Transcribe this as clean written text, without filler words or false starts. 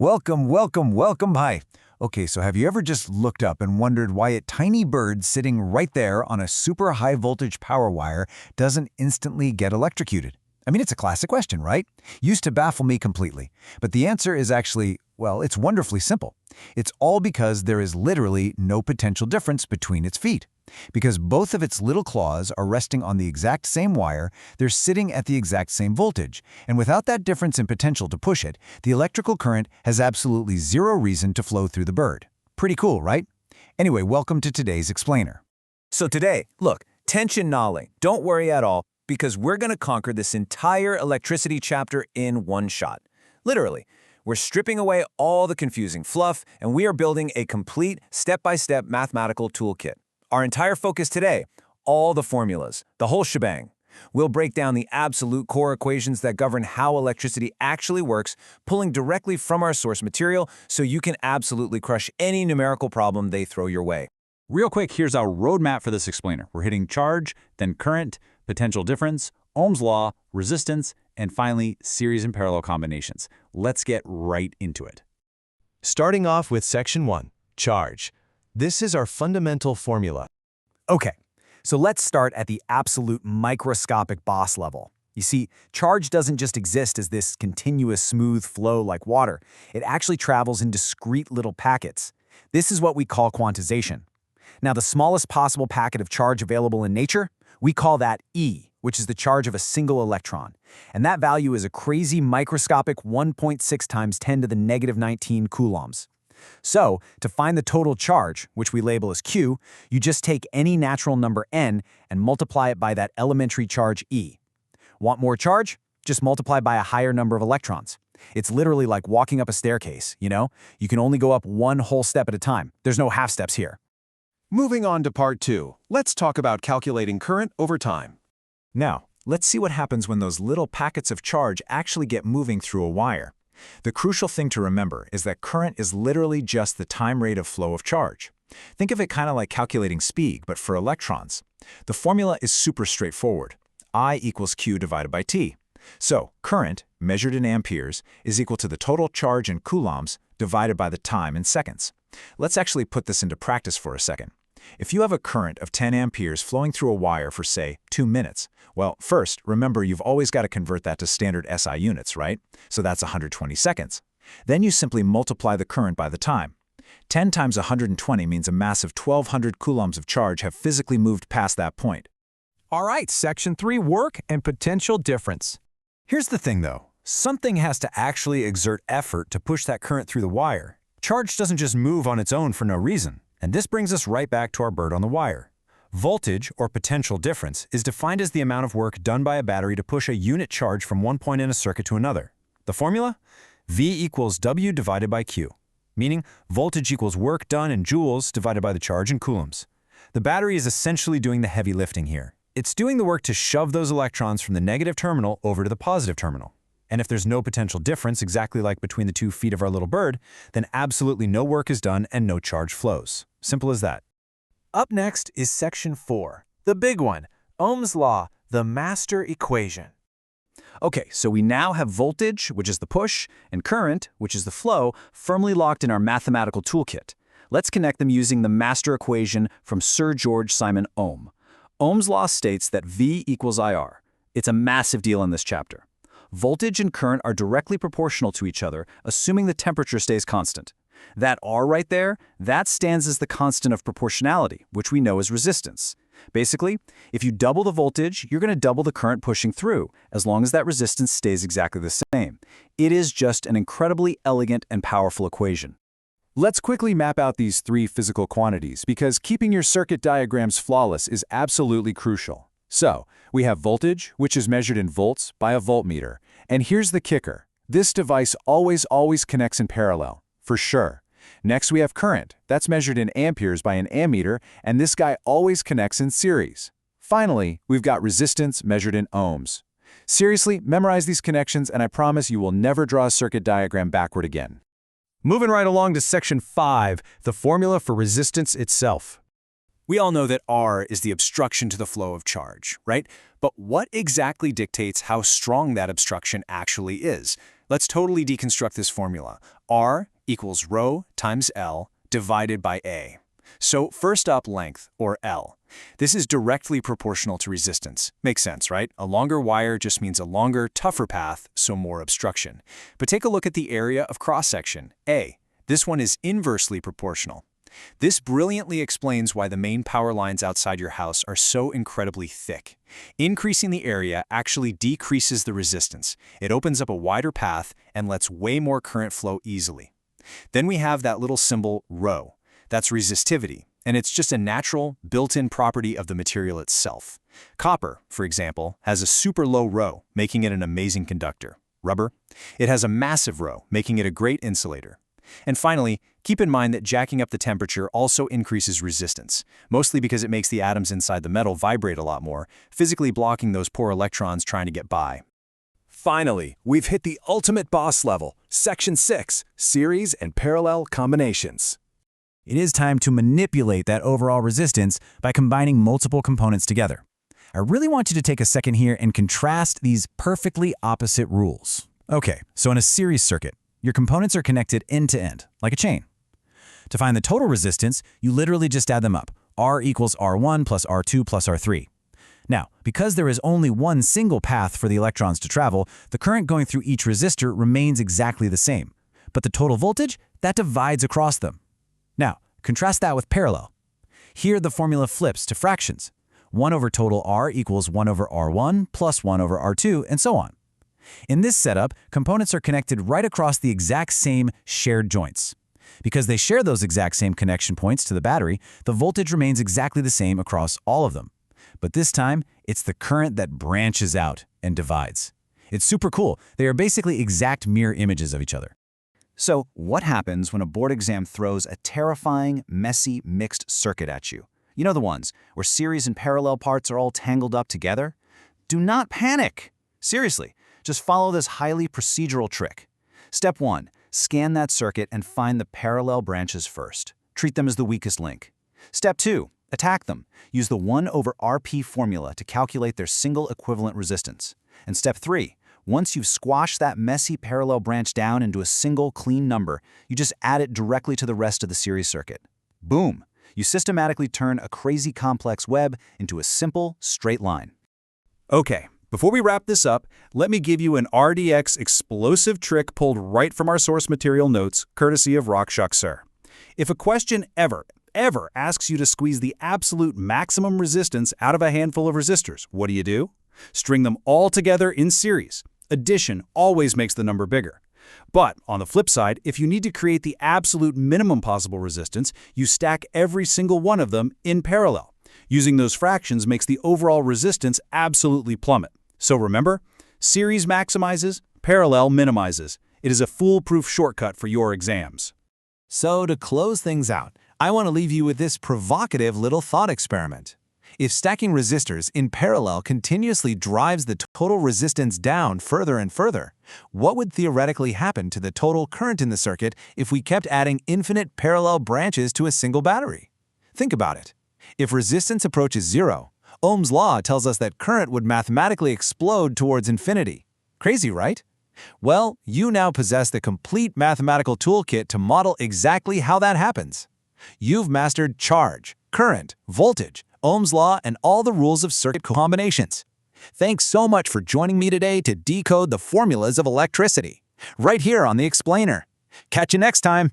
Welcome. Hi. Okay, so have you ever just looked up and wondered why a tiny bird sitting right there on a super high voltage power wire doesn't instantly get electrocuted? I mean, it's a classic question, right? Used to baffle me completely. But the answer is actually, well, it's wonderfully simple. It's all because there is literally no potential difference between its feet. Because both of its little claws are resting on the exact same wire, they're sitting at the exact same voltage. And without that difference in potential to push it, the electrical current has absolutely zero reason to flow through the bird. Pretty cool, right? Anyway, welcome to today's explainer. So today, look, tension nollie. Don't worry at all, because we're going to conquer this entire electricity chapter in one shot. Literally, we're stripping away all the confusing fluff, and we are building a complete step-by-step mathematical toolkit. Our entire focus today, all the formulas, the whole shebang. We'll break down the absolute core equations that govern how electricity actually works, pulling directly from our source material so you can absolutely crush any numerical problem they throw your way. Real quick, here's our roadmap for this explainer. We're hitting charge, then current, potential difference, Ohm's law, resistance, and finally, series and parallel combinations. Let's get right into it. Starting off with Section 1, charge. This is our fundamental formula. Okay, so let's start at the absolute microscopic boss level. You see, charge doesn't just exist as this continuous smooth flow like water. It actually travels in discrete little packets. This is what we call quantization. Now, the smallest possible packet of charge available in nature, we call that E, which is the charge of a single electron. And that value is a crazy microscopic 1.6 times 10 to the negative 19 coulombs. So, to find the total charge, which we label as Q, you just take any natural number n and multiply it by that elementary charge E. Want more charge? Just multiply by a higher number of electrons. It's literally like walking up a staircase, you know? You can only go up one whole step at a time. There's no half steps here. Moving on to Part 2, let's talk about calculating current over time. Now, let's see what happens when those little packets of charge actually get moving through a wire. The crucial thing to remember is that current is literally just the time rate of flow of charge. Think of it kind of like calculating speed, but for electrons. The formula is super straightforward. I equals Q divided by T. So, current, measured in amperes, is equal to the total charge in coulombs divided by the time in seconds. Let's actually put this into practice for a second. If you have a current of 10 amperes flowing through a wire for, say, 2 minutes, well, first, remember you've always got to convert that to standard SI units, right? So that's 120 seconds. Then you simply multiply the current by the time. 10 times 120 means a massive 1,200 coulombs of charge have physically moved past that point. All right, Section 3, work and potential difference. Here's the thing, though. Something has to actually exert effort to push that current through the wire. Charge doesn't just move on its own for no reason. And this brings us right back to our bird on the wire. Voltage, or potential difference, is defined as the amount of work done by a battery to push a unit charge from one point in a circuit to another. The formula? V equals W divided by Q, meaning voltage equals work done in joules divided by the charge in coulombs. The battery is essentially doing the heavy lifting here. It's doing the work to shove those electrons from the negative terminal over to the positive terminal. And if there's no potential difference, exactly like between the 2 feet of our little bird, then absolutely no work is done and no charge flows. Simple as that. Up next is Section 4, the big one, Ohm's law, the master equation. Okay, so we now have voltage, which is the push, and current, which is the flow, firmly locked in our mathematical toolkit. Let's connect them using the master equation from Sir George Simon Ohm. Ohm's law states that V equals IR. It's a massive deal in this chapter. Voltage and current are directly proportional to each other, assuming the temperature stays constant. That R right there, that stands as the constant of proportionality, which we know as resistance. Basically, if you double the voltage, you're going to double the current pushing through, as long as that resistance stays exactly the same. It is just an incredibly elegant and powerful equation. Let's quickly map out these 3 physical quantities, because keeping your circuit diagrams flawless is absolutely crucial. So, we have voltage, which is measured in volts by a voltmeter. And here's the kicker. This device always connects in parallel, for sure. Next, we have current. That's measured in amperes by an ammeter, and this guy always connects in series. Finally, we've got resistance measured in ohms. Seriously, memorize these connections, and I promise you will never draw a circuit diagram backward again. Moving right along to Section 5, the formula for resistance itself. We all know that R is the obstruction to the flow of charge, right? But what exactly dictates how strong that obstruction actually is? Let's totally deconstruct this formula. R equals rho times L divided by A. So first up, length, or L. This is directly proportional to resistance. Makes sense, right? A longer wire just means a longer, tougher path, so more obstruction. But take a look at the area of cross-section, A. This one is inversely proportional. This brilliantly explains why the main power lines outside your house are so incredibly thick. Increasing the area actually decreases the resistance. It opens up a wider path and lets way more current flow easily. Then we have that little symbol, rho. That's resistivity, and it's just a natural, built-in property of the material itself. Copper, for example, has a super low rho, making it an amazing conductor. Rubber? It has a massive rho, making it a great insulator. And finally, keep in mind that jacking up the temperature also increases resistance, mostly because it makes the atoms inside the metal vibrate a lot more, physically blocking those poor electrons trying to get by. Finally, we've hit the ultimate boss level, Section 6, Series and Parallel Combinations. It is time to manipulate that overall resistance by combining multiple components together. I really want you to take a second here and contrast these perfectly opposite rules. Okay, so in a series circuit, your components are connected end to end, like a chain. To find the total resistance, you literally just add them up. R equals R1 plus R2 plus R3. Now, because there is only one single path for the electrons to travel, the current going through each resistor remains exactly the same. But the total voltage, that divides across them. Now, contrast that with parallel. Here, the formula flips to fractions. 1 over total R equals 1 over R1 plus 1 over R2, and so on. In this setup, components are connected right across the exact same shared joints. Because they share those exact same connection points to the battery, the voltage remains exactly the same across all of them. But this time, it's the current that branches out and divides. It's super cool. They are basically exact mirror images of each other. So, what happens when a board exam throws a terrifying, messy, mixed circuit at you? You know the ones where series and parallel parts are all tangled up together? Do not panic! Seriously, just follow this highly procedural trick. Step 1. Scan that circuit and find the parallel branches first. Treat them as the weakest link. Step 2. Attack them. Use the 1 over Rp formula to calculate their single equivalent resistance. And step 3. Once you've squashed that messy parallel branch down into a single clean number, you just add it directly to the rest of the series circuit. Boom! You systematically turn a crazy complex web into a simple, straight line. Okay, before we wrap this up, let me give you an RDX explosive trick pulled right from our source material notes, courtesy of RockShox Sir. If a question ever asks you to squeeze the absolute maximum resistance out of a handful of resistors, what do? String them all together in series. Addition always makes the number bigger. But on the flip side, if you need to create the absolute minimum possible resistance, you stack every single one of them in parallel. Using those fractions makes the overall resistance absolutely plummet. So remember, series maximizes, parallel minimizes. It is a foolproof shortcut for your exams. So to close things out, I want to leave you with this provocative little thought experiment. If stacking resistors in parallel continuously drives the total resistance down further and further, what would theoretically happen to the total current in the circuit if we kept adding infinite parallel branches to a single battery? Think about it. If resistance approaches zero, Ohm's law tells us that current would mathematically explode towards infinity. Crazy, right? Well, you now possess the complete mathematical toolkit to model exactly how that happens. You've mastered charge, current, voltage, Ohm's law, and all the rules of circuit combinations. Thanks so much for joining me today to decode the formulas of electricity, right here on The Explainer. Catch you next time.